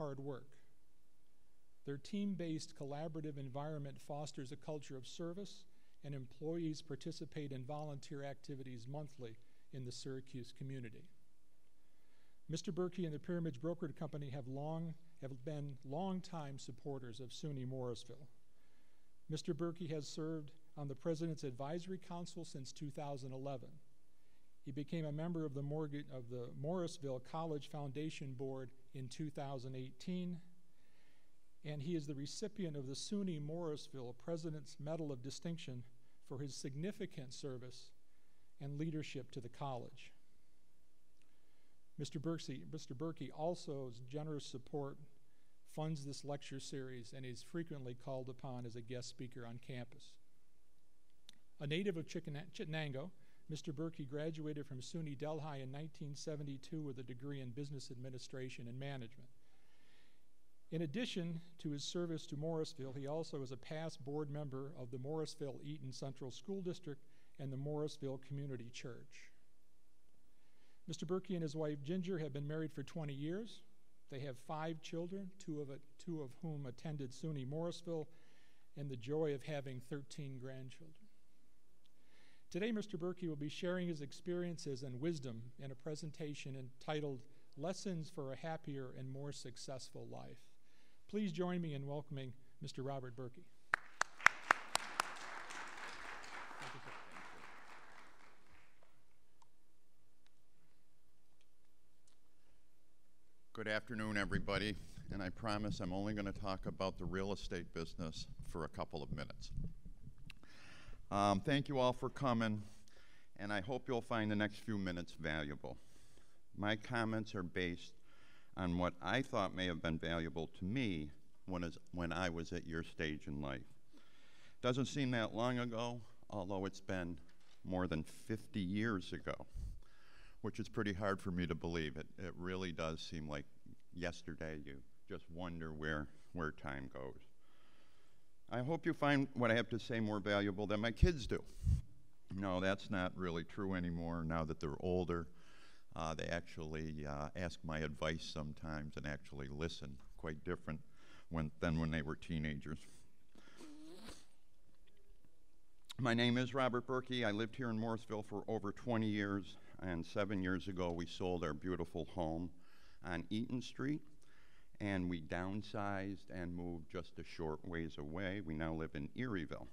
hard work. Their team-based collaborative environment fosters a culture of service, and employees participate in volunteer activities monthly in the Syracuse community. Mr. Berkey and the Pyramid Broker Company have been long-time supporters of SUNY Morrisville. Mr. Berkey has served on the President's Advisory Council since 2011. He became a member of the Morrisville College Foundation Board in 2018, and he is the recipient of the SUNY Morrisville President's Medal of Distinction for his significant service and leadership to the college. Mr. Berkey also's generous support funds this lecture series and is frequently called upon as a guest speaker on campus. A native of Chittenango, Mr. Berkey graduated from SUNY Delhi in 1972 with a degree in business administration and management. In addition to his service to Morrisville, he also is a past board member of the Morrisville-Eaton Central School District and the Morrisville Community Church. Mr. Berkey and his wife Ginger have been married for 20 years. They have 5 children, two of whom attended SUNY Morrisville, and the joy of having 13 grandchildren. Today, Mr. Berkey will be sharing his experiences and wisdom in a presentation entitled Lessons for a Happier and More Successful Life. Please join me in welcoming Mr. Robert Berkey. Good afternoon, everybody, and I promise I'm only going to talk about the real estate business for a couple of minutes. Thank you all for coming, and I hope you'll find the next few minutes valuable. My comments are based on what I thought may have been valuable to me when I was at your stage in life. Doesn't seem that long ago, although it's been more than 50 years ago, which is pretty hard for me to believe. It really does seem like yesterday. You just wonder where time goes. I hope you find what I have to say more valuable than my kids do. No, that's not really true anymore now that they're older. They actually ask my advice sometimes and actually listen, quite different than when they were teenagers. My name is Robert Berkey. I lived here in Morrisville for over 20 years, and 7 years ago we sold our beautiful home on Eaton Street, and we downsized and moved just a short ways away. We now live in Erieville.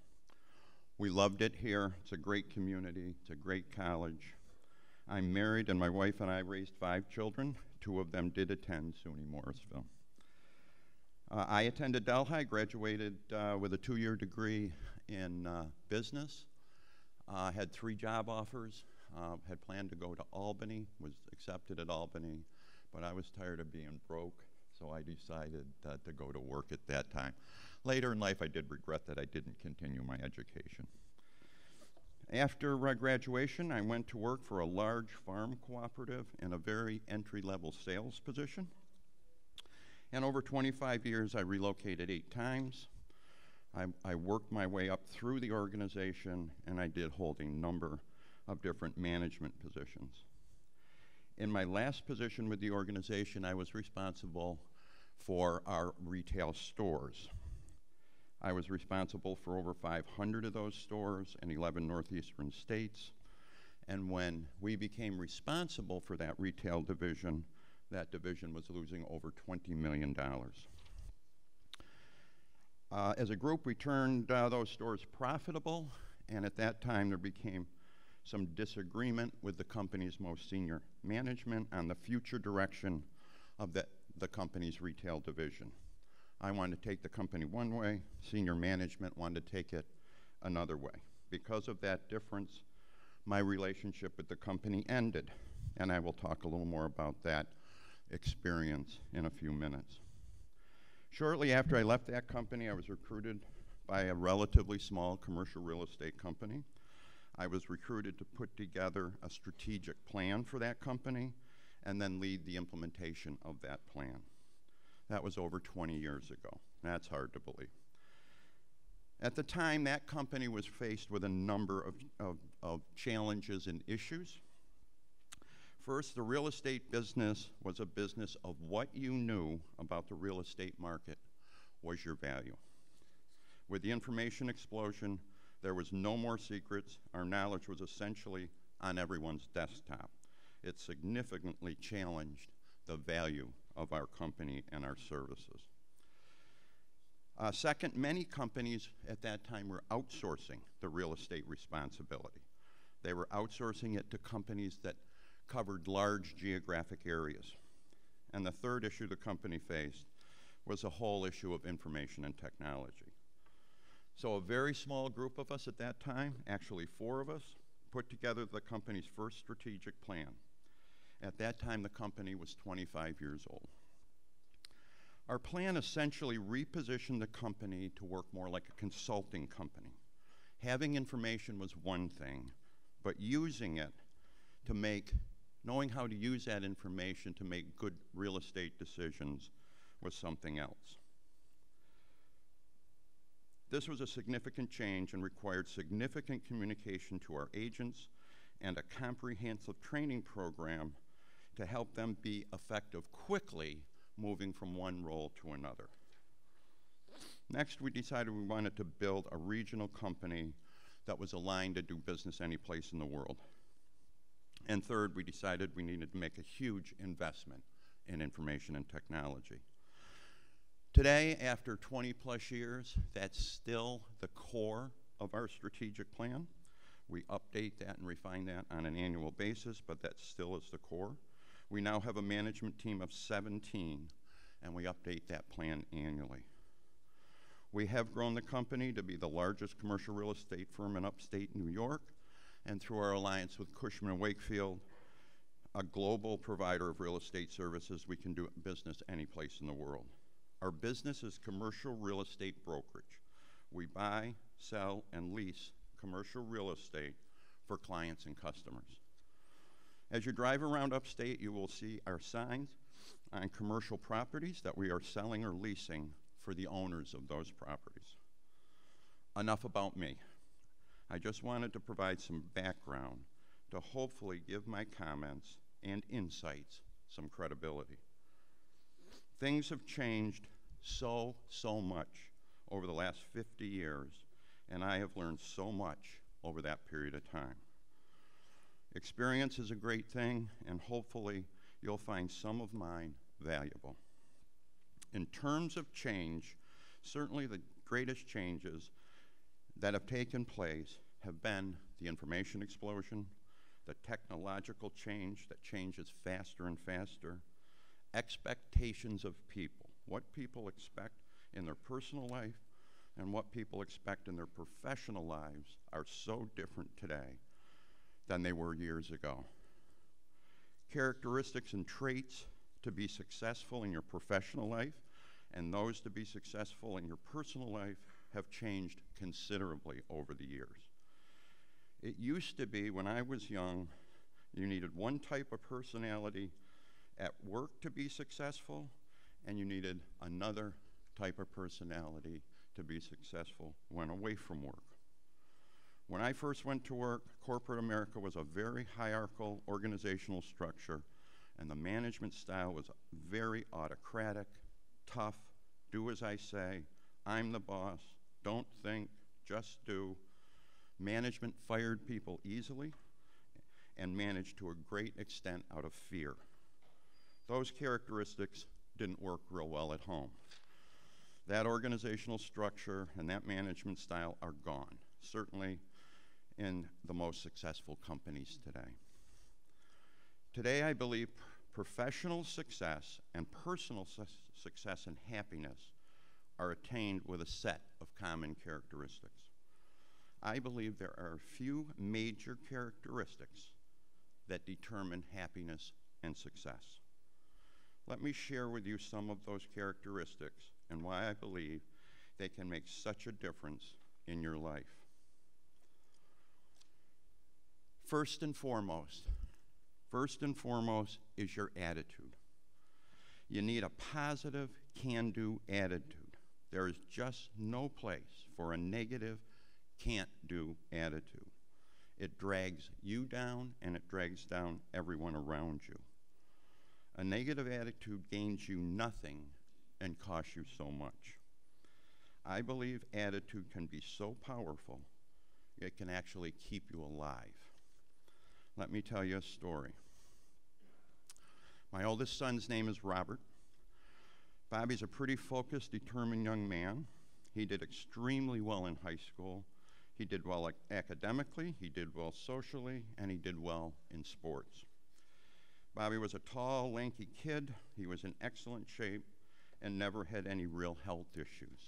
We loved it here. It's a great community. It's a great college. I'm married, and my wife and I raised 5 children. 2 of them did attend SUNY Morrisville. I attended Delhi, graduated with a 2-year degree in business, had 3 job offers, had planned to go to Albany, was accepted at Albany, but I was tired of being broke, so I decided to go to work at that time. Later in life, I did regret that I didn't continue my education. After graduation, I went to work for a large farm cooperative in a very entry-level sales position. And over 25 years, I relocated 8 times. I worked my way up through the organization, and I did hold a number of different management positions. In my last position with the organization, I was responsible for our retail stores. I was responsible for over 500 of those stores in 11 northeastern states. And when we became responsible for that retail division, that division was losing over $20 million. As a group, we turned those stores profitable, and at that time there became some disagreement with the company's most senior management on the future direction of the company's retail division. I wanted to take the company one way, senior management wanted to take it another way. Because of that difference, my relationship with the company ended, and I will talk a little more about that experience in a few minutes. Shortly after I left that company, I was recruited by a relatively small commercial real estate company. I was recruited to put together a strategic plan for that company and then lead the implementation of that plan. That was over 20 years ago. That's hard to believe. At the time, that company was faced with a number of challenges and issues. First, the real estate business was a business of what you knew about the real estate market was your value. With the information explosion, there was no more secrets. Our knowledge was essentially on everyone's desktop. It significantly challenged the value of our company and our services. Second, many companies at that time were outsourcing the real estate responsibility. They were outsourcing it to companies that covered large geographic areas. And the third issue the company faced was the whole issue of information and technology. So a very small group of us at that time, actually 4 of us, put together the company's first strategic plan. At that time, the company was 25 years old. Our plan essentially repositioned the company to work more like a consulting company. Having information was one thing, but using it to knowing how to use that information to make good real estate decisions was something else. This was a significant change and required significant communication to our agents and a comprehensive training program to help them be effective quickly, moving from one role to another. Next, we decided we wanted to build a regional company that was aligned to do business any place in the world. And third, we decided we needed to make a huge investment in information and technology. Today, after 20 plus years, that's still the core of our strategic plan. We update that and refine that on an annual basis, but that still is the core. We now have a management team of 17, and we update that plan annually. We have grown the company to be the largest commercial real estate firm in upstate New York, and through our alliance with Cushman & Wakefield, a global provider of real estate services, we can do business any place in the world. Our business is commercial real estate brokerage. We buy, sell, and lease commercial real estate for clients and customers. As you drive around upstate, you will see our signs on commercial properties that we are selling or leasing for the owners of those properties. Enough about me. I just wanted to provide some background to hopefully give my comments and insights some credibility. Things have changed so much over the last 50 years, and I have learned so much over that period of time. Experience is a great thing, and hopefully you'll find some of mine valuable. In terms of change, certainly the greatest changes that have taken place have been the information explosion, the technological change that changes faster and faster, expectations of people, what people expect in their personal life and what people expect in their professional lives are so different today than they were years ago. Characteristics and traits to be successful in your professional life and those to be successful in your personal life have changed considerably over the years. It used to be, when I was young, you needed one type of personality at work to be successful, and you needed another type of personality to be successful when away from work. When I first went to work, corporate America was a very hierarchical organizational structure, and the management style was very autocratic, tough, do as I say, I'm the boss, don't think, just do. Management fired people easily and managed to a great extent out of fear. Those characteristics didn't work real well at home. That organizational structure and that management style are gone, certainly in the most successful companies today. Today, I believe professional success and personal success and happiness are attained with a set of common characteristics. I believe there are a few major characteristics that determine happiness and success. Let me share with you some of those characteristics and why I believe they can make such a difference in your life. First and foremost is your attitude. You need a positive, can-do attitude. There is just no place for a negative, can't-do attitude. It drags you down, and it drags down everyone around you. A negative attitude gains you nothing and costs you so much. I believe attitude can be so powerful, it can actually keep you alive. Let me tell you a story. My oldest son's name is Robert. Bobby's a pretty focused, determined young man. He did extremely well in high school. He did well academically, he did well socially, and he did well in sports. Bobby was a tall, lanky kid. He was in excellent shape and never had any real health issues.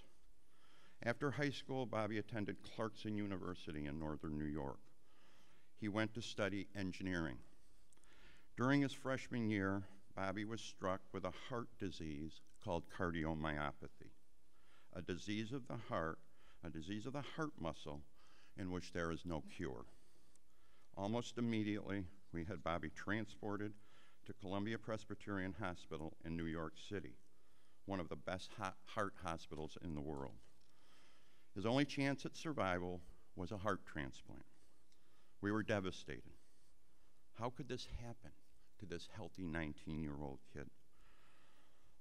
After high school, Bobby attended Clarkson University in northern New York. He went to study engineering. During his freshman year, Bobby was struck with a heart disease called cardiomyopathy, a disease of the heart muscle in which there is no cure. Almost immediately, we had Bobby transported to Columbia Presbyterian Hospital in New York City, one of the best heart hospitals in the world. His only chance at survival was a heart transplant. We were devastated. How could this happen to this healthy 19-year-old kid?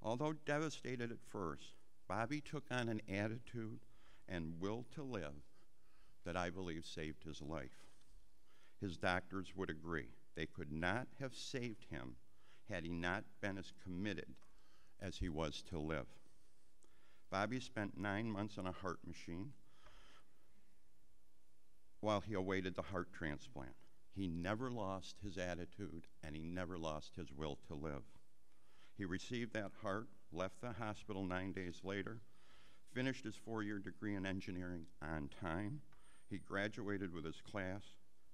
Although devastated at first, Bobby took on an attitude and will to live that I believe saved his life. His doctors would agree. They could not have saved him had he not been as committed as he was to live. Bobby spent 9 months on a heart machine while he awaited the heart transplant. He never lost his attitude, and he never lost his will to live. He received that heart, left the hospital 9 days later, finished his 4-year degree in engineering on time. He graduated with his class,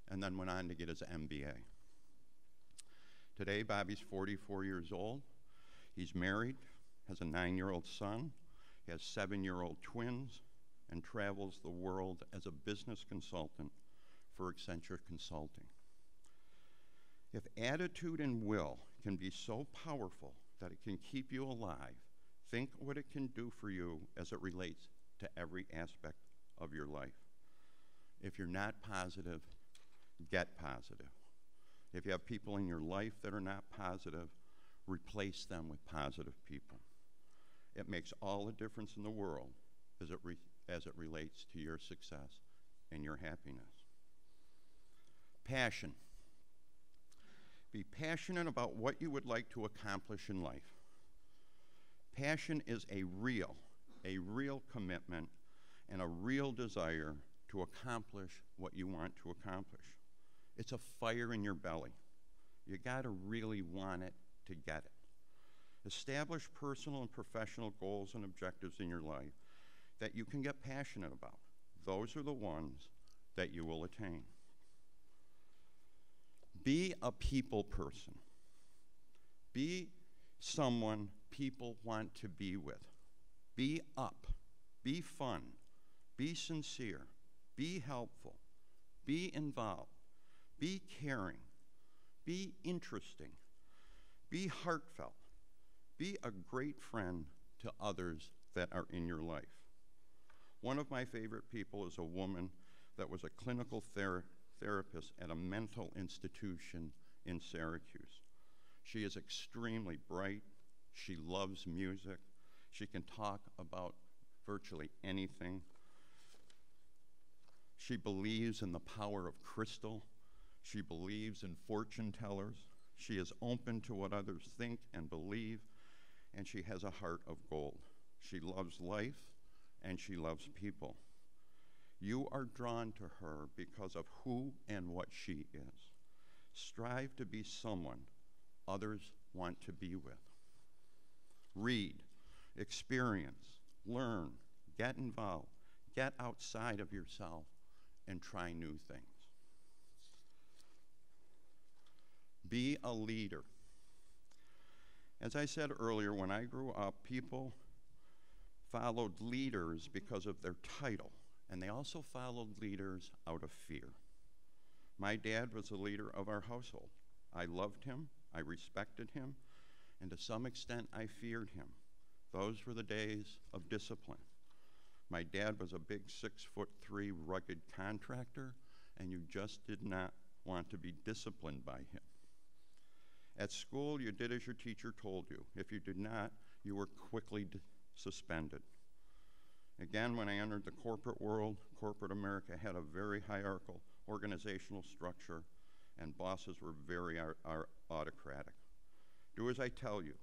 and then went on to get his MBA. Today, Bobby's 44 years old. He's married, has a 9-year-old son. He has 7-year-old twins, and travels the world as a business consultant for Accenture Consulting. If attitude and will can be so powerful that it can keep you alive, think what it can do for you as it relates to every aspect of your life. If you're not positive, get positive. If you have people in your life that are not positive, replace them with positive people. It makes all the difference in the world as it relates to your success and your happiness. Passion. Be passionate about what you would like to accomplish in life. Passion is a real commitment and a real desire to accomplish what you want to accomplish. It's a fire in your belly. You gotta really want it to get it. Establish personal and professional goals and objectives in your life that you can get passionate about. Those are the ones that you will attain. Be a people person. Be someone people want to be with. Be up. Be fun. Be sincere. Be helpful. Be involved. Be caring. Be interesting. Be heartfelt. Be a great friend to others that are in your life. One of my favorite people is a woman that was a clinical therapist at a mental institution in Syracuse. She is extremely bright. She loves music. She can talk about virtually anything. She believes in the power of crystal. She believes in fortune tellers. She is open to what others think and believe, and she has a heart of gold. She loves life, and she loves people. You are drawn to her because of who and what she is. Strive to be someone others want to be with. Read, experience, learn, get involved, get outside of yourself, and try new things. Be a leader. As I said earlier, when I grew up, people followed leaders because of their title, and they also followed leaders out of fear. My dad was the leader of our household. I loved him, I respected him, and to some extent I feared him. Those were the days of discipline. My dad was a big 6'3" rugged contractor, and you just did not want to be disciplined by him. At school, you did as your teacher told you. If you did not, you were quickly suspended. Again, when I entered the corporate world, corporate America had a very hierarchical organizational structure, and bosses were very autocratic. Do as I tell you,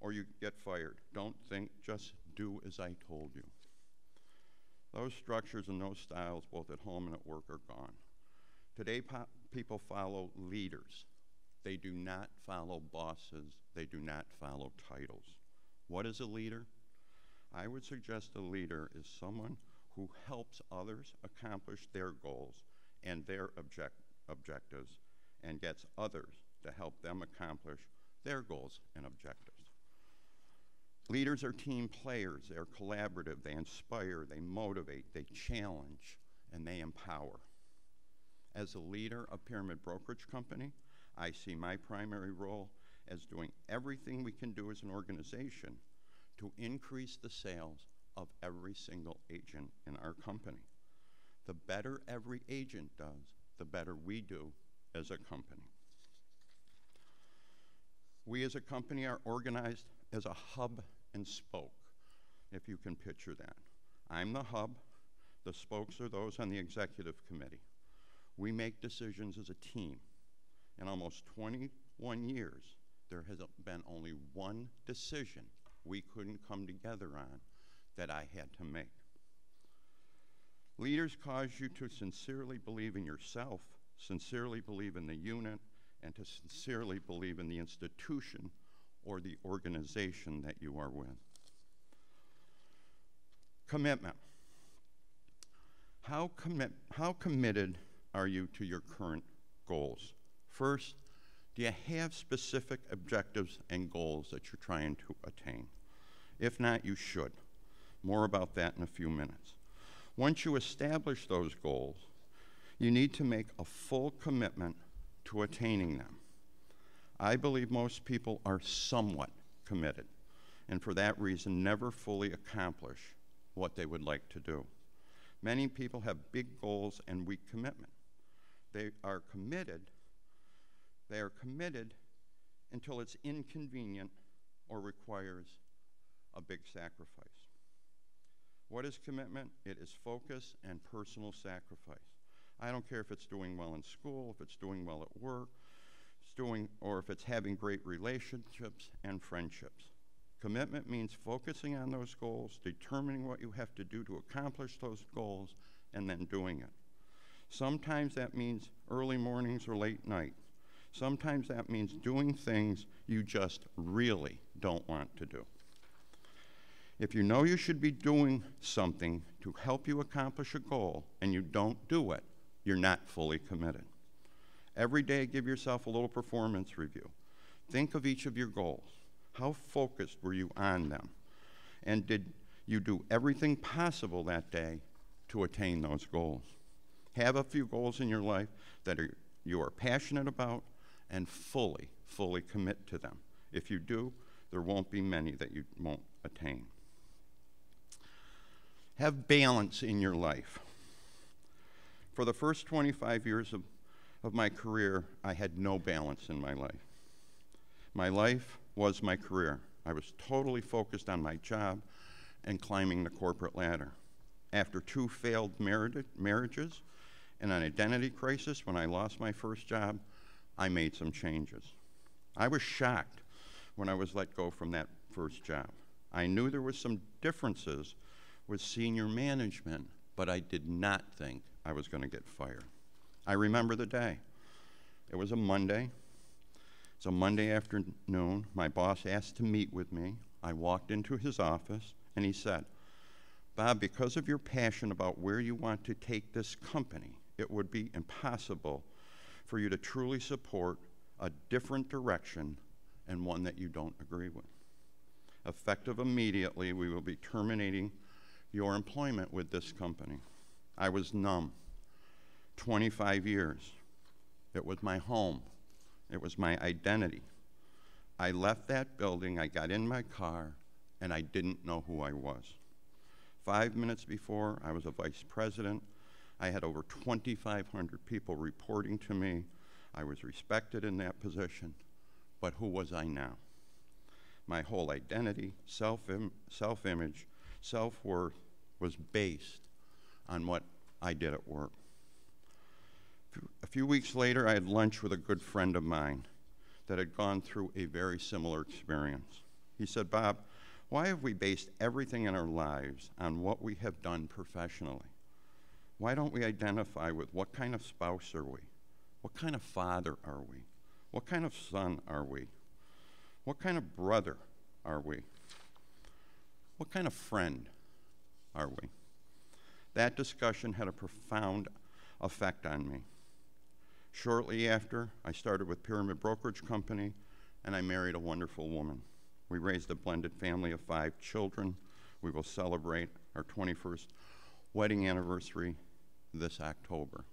or you get fired. Don't think, just do as I told you. Those structures and those styles, both at home and at work, are gone. Today, people follow leaders. They do not follow bosses. They do not follow titles. What is a leader? I would suggest a leader is someone who helps others accomplish their goals and their objectives, and gets others to help them accomplish their goals and objectives. Leaders are team players. They're collaborative. They inspire. They motivate. They challenge. And they empower. As a leader of Pyramid Brokerage Company, I see my primary role as doing everything we can do as an organization to increase the sales of every single agent in our company. The better every agent does, the better we do as a company. We as a company are organized as a hub and spoke, if you can picture that. I'm the hub. The spokes are those on the executive committee. We make decisions as a team. In almost 21 years, there has been only one decision we couldn't come together on that I had to make. Leaders cause you to sincerely believe in yourself, sincerely believe in the unit, and to sincerely believe in the institution or the organization that you are with. Commitment. How committed are you to your current goals? First, do you have specific objectives and goals that you're trying to attain? If not, you should. More about that in a few minutes. Once you establish those goals, you need to make a full commitment to attaining them. I believe most people are somewhat committed, and for that reason never fully accomplish what they would like to do. Many people have big goals and weak commitment. They are committed until it's inconvenient or requires a big sacrifice. What is commitment? It is focus and personal sacrifice. I don't care if it's doing well in school, if it's doing well at work, or if it's having great relationships and friendships. Commitment means focusing on those goals, determining what you have to do to accomplish those goals, and then doing it. Sometimes that means early mornings or late night. Sometimes that means doing things you just really don't want to do. If you know you should be doing something to help you accomplish a goal and you don't do it, you're not fully committed. Every day, give yourself a little performance review. Think of each of your goals. How focused were you on them? And did you do everything possible that day to attain those goals? Have a few goals in your life that you are passionate about and fully commit to them. If you do, there won't be many that you won't attain. Have balance in your life. For the first 25 years of my career, I had no balance in my life. My life was my career. I was totally focused on my job and climbing the corporate ladder. After 2 failed marriages and an identity crisis when I lost my first job, I made some changes. I was shocked when I was let go from that first job. I knew there was some differences with senior management, but I did not think I was going to get fired. I remember the day. It was a Monday. It's a Monday afternoon. My boss asked to meet with me. I walked into his office, and he said, "Bob, because of your passion about where you want to take this company, it would be impossible for you to truly support a different direction and one that you don't agree with. Effective immediately, we will be terminating your employment with this company." I was numb. 25 years. It was my home. It was my identity. I left that building, I got in my car, and I didn't know who I was. 5 minutes before, I was a vice president I had over 2,500 people reporting to me. I was respected in that position, but who was I now? My whole identity, self-image, self-worth was based on what I did at work. A few weeks later, I had lunch with a good friend of mine that had gone through a very similar experience. He said, "Bob, why have we based everything in our lives on what we have done professionally? Why don't we identify with what kind of spouse are we? What kind of father are we? What kind of son are we? What kind of brother are we? What kind of friend are we?" That discussion had a profound effect on me. Shortly after, I started with Pyramid Brokerage Company, and I married a wonderful woman. We raised a blended family of 5 children. We will celebrate our 21st wedding anniversary this October.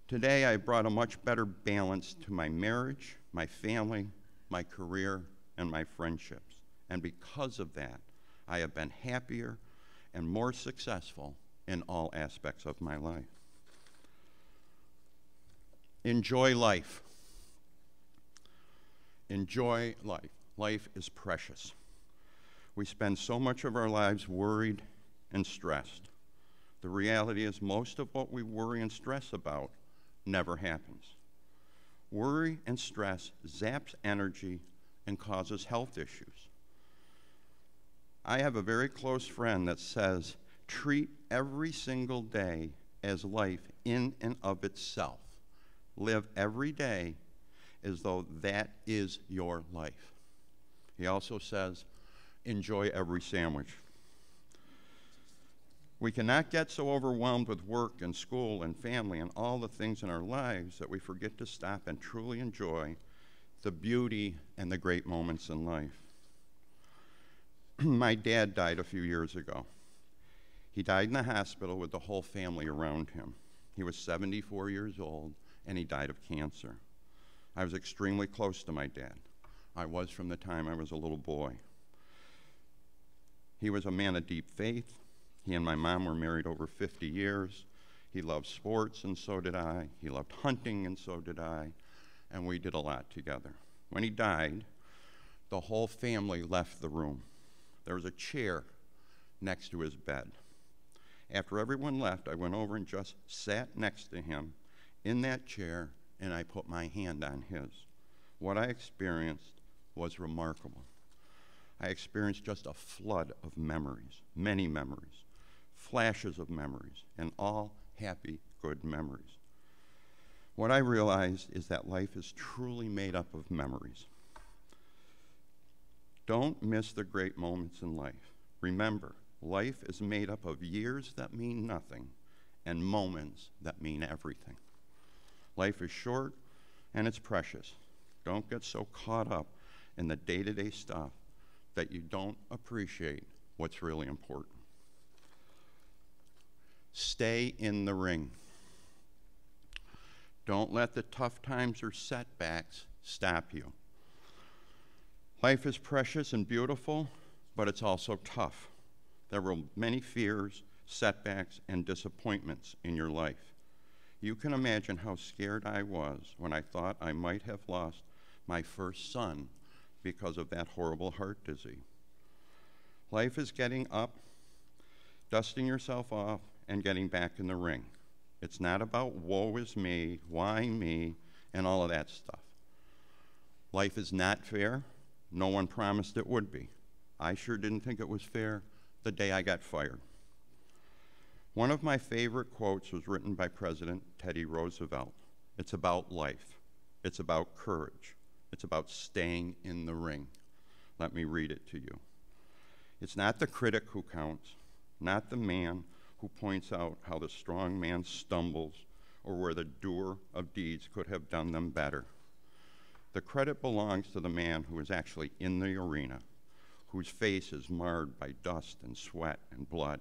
Today, I brought a much better balance to my marriage, my family, my career, and my friendships. And because of that, I have been happier and more successful in all aspects of my life. Enjoy life. Enjoy life. Life is precious. We spend so much of our lives worried and stressed. The reality is most of what we worry and stress about never happens. Worry and stress zaps energy and causes health issues. I have a very close friend that says, treat every single day as life in and of itself. Live every day as though that is your life. He also says, enjoy every sandwich. We cannot get so overwhelmed with work and school and family and all the things in our lives that we forget to stop and truly enjoy the beauty and the great moments in life. My dad died a few years ago. He died in the hospital with the whole family around him. He was 74 years old, and he died of cancer. I was extremely close to my dad. I was from the time I was a little boy. He was a man of deep faith. He and my mom were married over 50 years. He loved sports, and so did I. He loved hunting, and so did I. And we did a lot together. When he died, the whole family left the room. There was a chair next to his bed. After everyone left, I went over and just sat next to him in that chair, and I put my hand on his. What I experienced was remarkable. I experienced just a flood of memories, many memories, flashes of memories, and all happy, good memories. What I realized is that life is truly made up of memories. Don't miss the great moments in life. Remember, life is made up of years that mean nothing and moments that mean everything. Life is short and it's precious. Don't get so caught up in the day-to-day stuff that you don't appreciate what's really important. Stay in the ring. Don't let the tough times or setbacks stop you. Life is precious and beautiful, but it's also tough. There were many fears, setbacks, and disappointments in your life. You can imagine how scared I was when I thought I might have lost my first son because of that horrible heart disease. Life is getting up, dusting yourself off, and getting back in the ring. It's not about woe is me, why me, and all of that stuff. Life is not fair. No one promised it would be. I sure didn't think it was fair the day I got fired. One of my favorite quotes was written by President Teddy Roosevelt. It's about life. It's about courage. It's about staying in the ring. Let me read it to you. It's not the critic who counts, not the man who points out how the strong man stumbles or where the doer of deeds could have done them better. The credit belongs to the man who is actually in the arena, whose face is marred by dust and sweat and blood,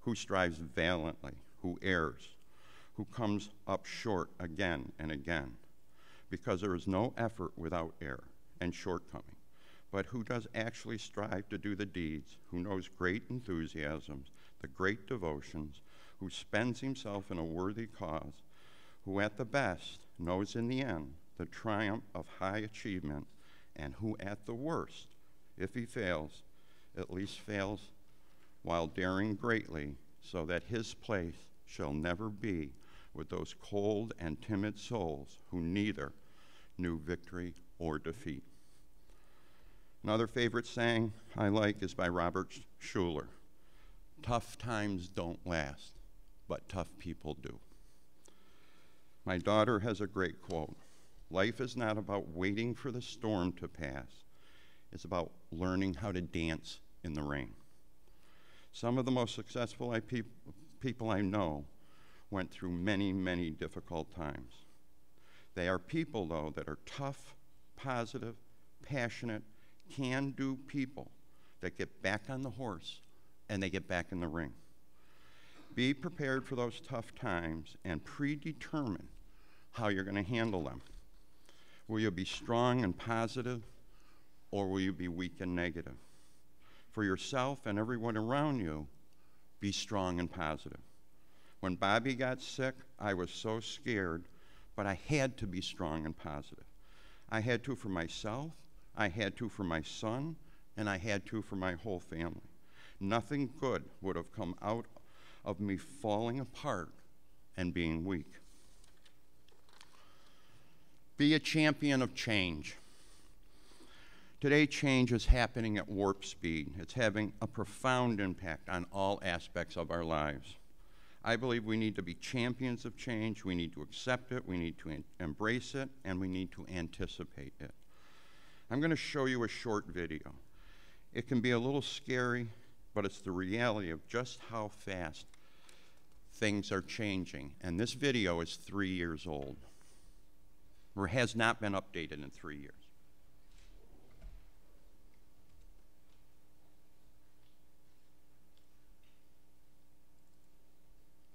who strives valiantly, who errs, who comes up short again and again, because there is no effort without error and shortcoming, but who does actually strive to do the deeds, who knows great enthusiasms, the great devotions, who spends himself in a worthy cause, who at the best knows in the end the triumph of high achievement, and who at the worst, if he fails, at least fails while daring greatly, so that his place shall never be with those cold and timid souls who neither knew victory or defeat. Another favorite saying I like is by Robert Schuller. Tough times don't last, but tough people do. My daughter has a great quote. Life is not about waiting for the storm to pass. It's about learning how to dance in the rain. Some of the most successful people I know went through many, many difficult times. They are people, though, that are tough, positive, passionate, can-do people that get back on the horse and they get back in the ring. Be prepared for those tough times and predetermine how you're going to handle them. Will you be strong and positive, or will you be weak and negative? For yourself and everyone around you, be strong and positive. When Bobby got sick, I was so scared, but I had to be strong and positive. I had to for myself, I had to for my son, and I had to for my whole family. Nothing good would have come out of me falling apart and being weak. Be a champion of change. Today, change is happening at warp speed. It's having a profound impact on all aspects of our lives. I believe we need to be champions of change. We need to accept it, we need to embrace it, and we need to anticipate it. I'm going to show you a short video. It can be a little scary, but it's the reality of just how fast things are changing. And this video is 3 years old, or has not been updated in 3 years.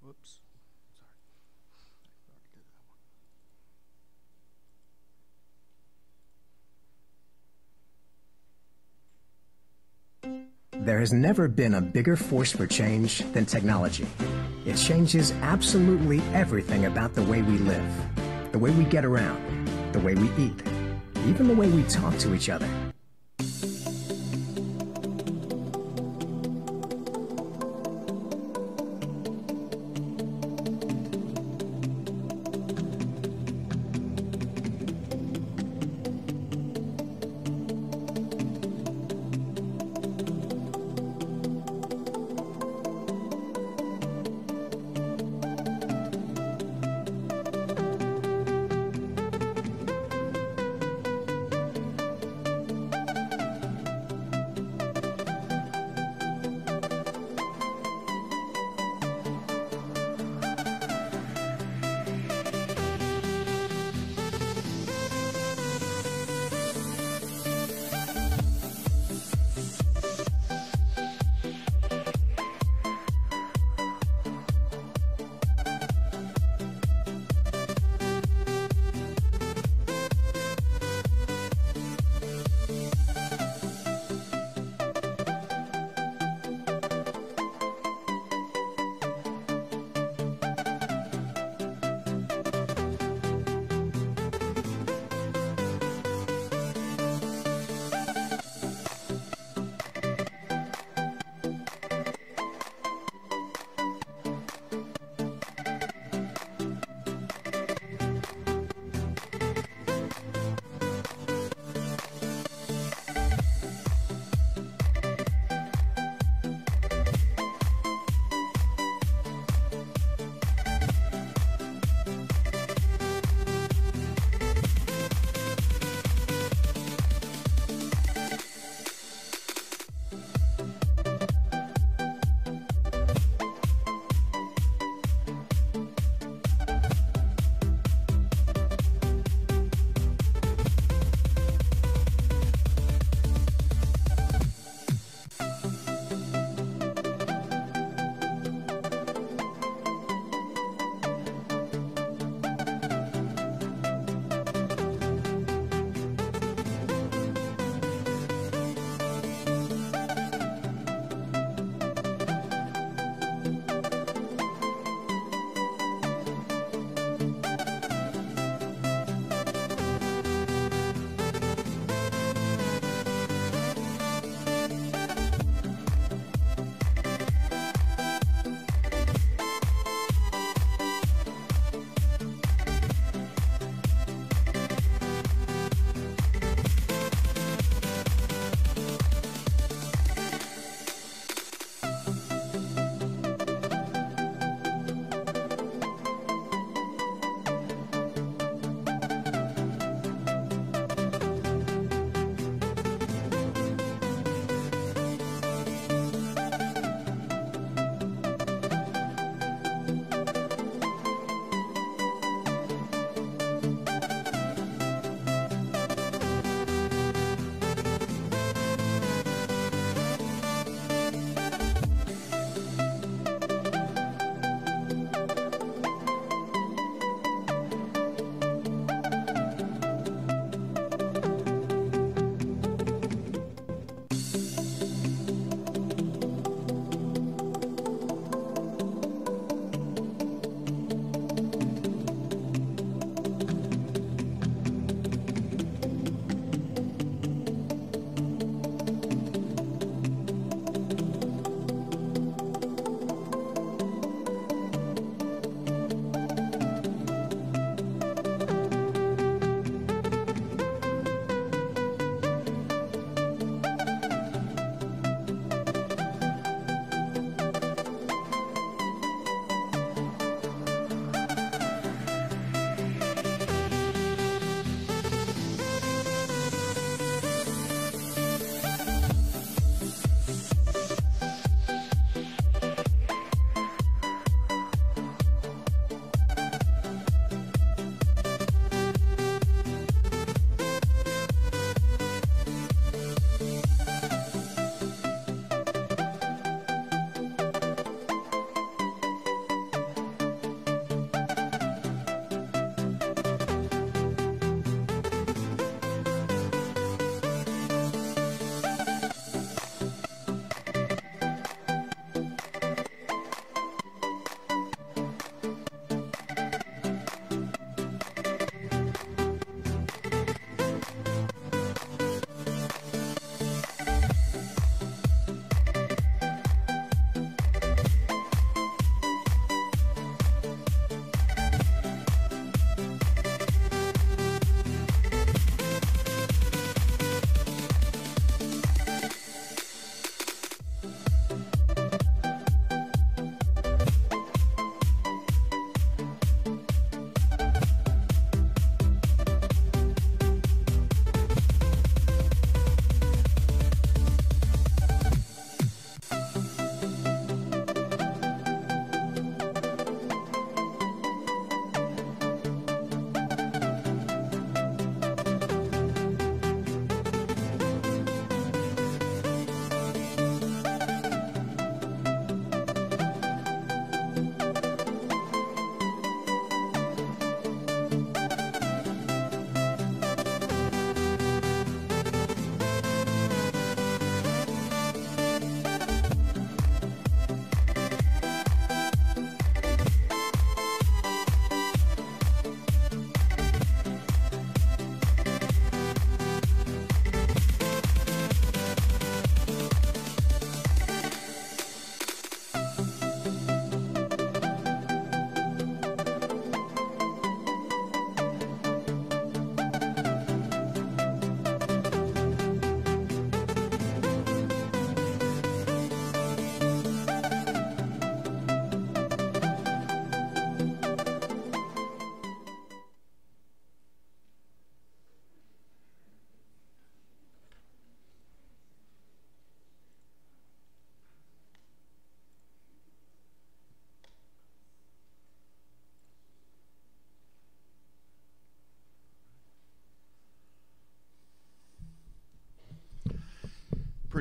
Whoops. Sorry. I already did that one. There has never been a bigger force for change than technology. It changes absolutely everything about the way we live, the way we get around, the way we eat, even the way we talk to each other.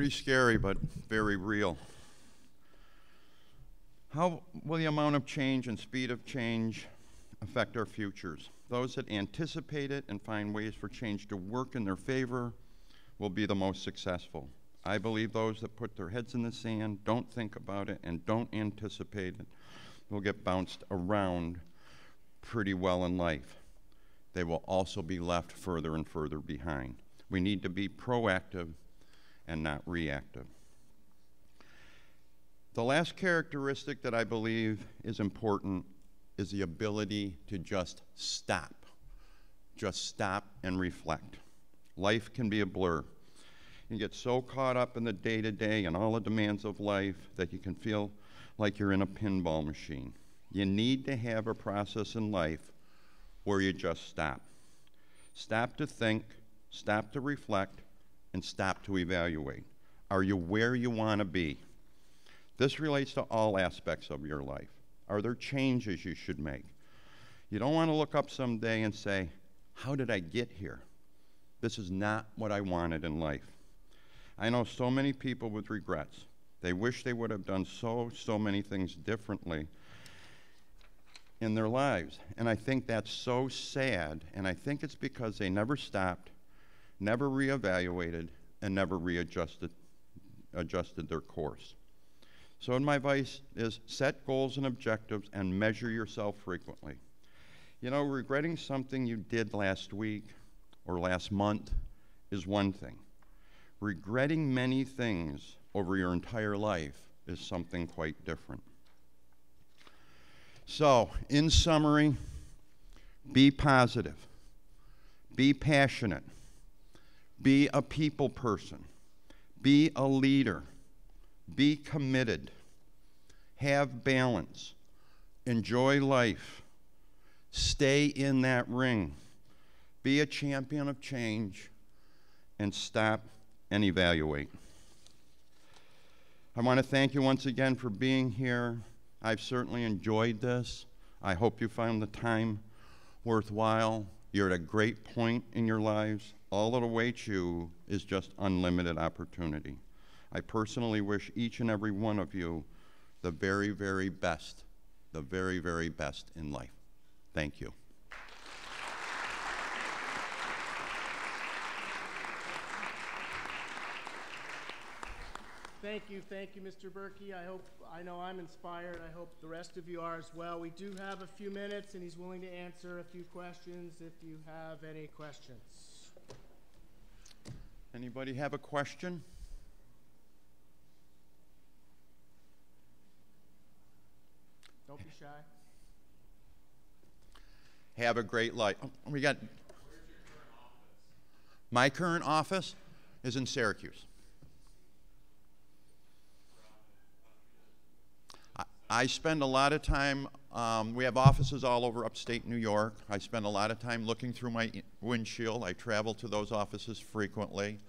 Pretty scary, but very real. How will the amount of change and speed of change affect our futures? Those that anticipate it and find ways for change to work in their favor will be the most successful. I believe those that put their heads in the sand, don't think about it, and don't anticipate it will get bounced around pretty well in life. They will also be left further and further behind. We need to be proactive and not reactive. The last characteristic that I believe is important is the ability to just stop. Just stop and reflect. Life can be a blur. You get so caught up in the day-to-day and all the demands of life that you can feel like you're in a pinball machine. You need to have a process in life where you just stop. Stop to think, stop to reflect, and stop to evaluate. Are you where you want to be? This relates to all aspects of your life. Are there changes you should make? You don't want to look up someday and say, how did I get here? This is not what I wanted in life. I know so many people with regrets. They wish they would have done so many things differently in their lives. And I think that's so sad, and I think it's because they never stopped, never reevaluated, and never adjusted their course. So my advice is set goals and objectives and measure yourself frequently. You know, regretting something you did last week or last month is one thing. Regretting many things over your entire life is something quite different. So, in summary, be positive, be passionate, be a people person, be a leader, be committed, have balance, enjoy life, stay in that ring, be a champion of change, and stop and evaluate. I want to thank you once again for being here. I've certainly enjoyed this. I hope you found the time worthwhile. You're at a great point in your lives. All that awaits you is just unlimited opportunity. I personally wish each and every one of you the very, very best in life. Thank you. Thank you, Mr. Berkey. I know I'm inspired. I hope the rest of you are as well. We do have a few minutes, and he's willing to answer a few questions if you have any questions. Anybody have a question? Don't be shy. Have a great life. Oh, we got. Where's your current office? My current office is in Syracuse. I spend a lot of time, we have offices all over upstate New York. I spend a lot of time looking through my windshield. I travel to those offices frequently.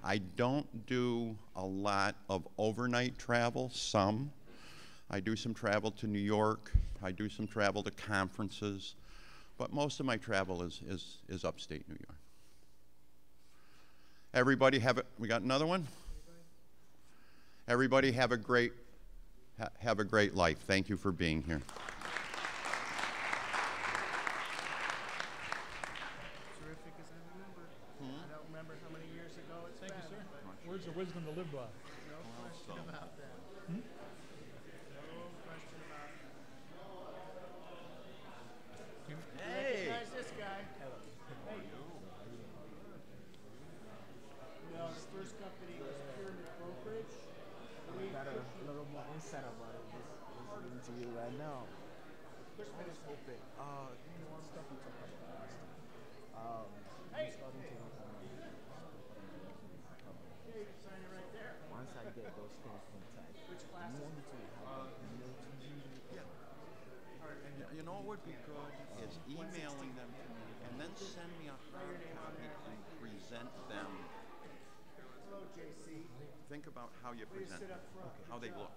I don't do a lot of overnight travel, some. I do some travel to New York. I do some travel to conferences. But most of my travel is upstate New York. Everybody have it. We got another one? Everybody have a great life. Thank you for being here. Terrific as I remember. I don't remember how many years ago it's been. Thank you, sir. Words of wisdom to live by. No question about that. No question about that. Hey! Recognize this guy. Hey. No, his first company was Pyramid Brokerage. I got a little more insight about it just listening to you right now. I was hoping, stuff we talked about last time. I'm starting to work on my Yeah, you can sign it right there. once I get those things intact. Which I classes? want to have them emailed to me. And you know what would be good is emailing them to me and then send me a hard copy and present them. Hello, JC. Think about how you present them, how they look.